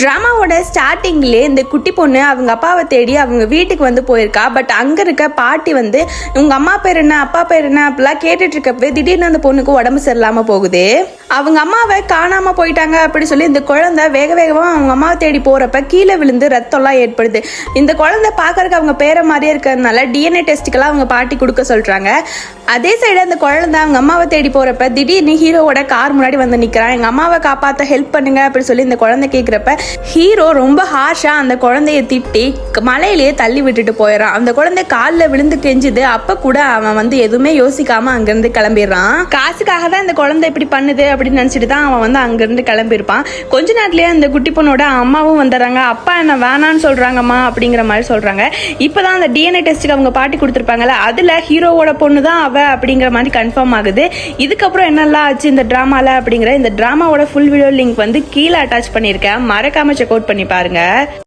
ட்ராமாவோட ஸ்டார்டிங்லேயே இந்த குட்டி பொண்ணு அவங்க அப்பாவை தேடி அவங்க வீட்டுக்கு வந்து போயிருக்கா. பட் அங்கே இருக்க பாட்டி வந்து உங்கள் அம்மா பேர் என்ன அப்பா பேர் என்ன அப்படிலாம் கேட்டுட்டு இருக்கப்பவே திடீர்னு அந்த பொண்ணுக்கு உடம்பு சரியில்லாமல் போகுது. அவங்க அம்மாவை காணாமல் போயிட்டாங்க அப்படி சொல்லி இந்த குழந்தை வேக வேகமாக அவங்க அம்மாவை தேடி போகிறப்ப கீழே விழுந்து ரத்தம்லாம் ஏற்படுது. இந்த குழந்தை பார்க்கறதுக்கு அவங்க பேரை மாதிரியே இருக்கிறதுனால டிஎன்ஏ டெஸ்ட்டுக்கெல்லாம் அவங்க பாட்டி கொடுக்க சொல்கிறாங்க. அதே சைடு அந்த குழந்தை அவங்க அம்மாவை தேடி போகிறப்ப திடீர்னு ஹீரோவோட கார் முன்னாடி வந்து நிற்கிறான். எங்கள் அம்மாவை காப்பாற்ற ஹெல்ப் பண்ணுங்க அப்படின்னு சொல்லி இந்த குழந்தை கேட்குறப்ப ஹீரோ ரொம்ப ஹார்ஷா அந்த குழந்தைய திட்டி மலையிலேயே தள்ளி விட்டுட்டு போயிடறான். அந்த குழந்தை காலில் விழுந்து கெஞ்சுது. அப்ப கூட அவன் வந்து எதுவுமே யோசிக்காம அங்கிருந்து கிளம்பிடுறான். காசுக்காக தான் இந்த குழந்தை இப்படி பண்ணுது அப்படின்னு நினைச்சிட்டு தான் அவன் வந்து அங்கிருந்து கிளம்பியிருப்பான். கொஞ்ச நேரத்திலேயே அந்த குட்டி பொண்ணோட அம்மாவும் வந்துடுறாங்க. அப்பா என்ன வேணான்னு சொல்றாங்கம்மா அப்படிங்கிற மாதிரி சொல்றாங்க. இப்பதான் அந்த டிஎன்ஏ டெஸ்ட்டுக்கு அவங்க பாட்டி கொடுத்துருப்பாங்கல்ல, அதுல ஹீரோவோட பொண்ணு தான் அவ அப்படிங்கிற மாதிரி கன்ஃபார்ம் ஆகுது. இதுக்கப்புறம் என்னெல்லாம் ஆச்சு இந்த டிராமால அப்படிங்கிற இந்த டிராமாவோட ஃபுல் வீடியோ லிங்க் வந்து கீழே அட்டாச் பண்ணியிருக்கேன். மறக்காம செக் அவுட் பண்ணி பாருங்க.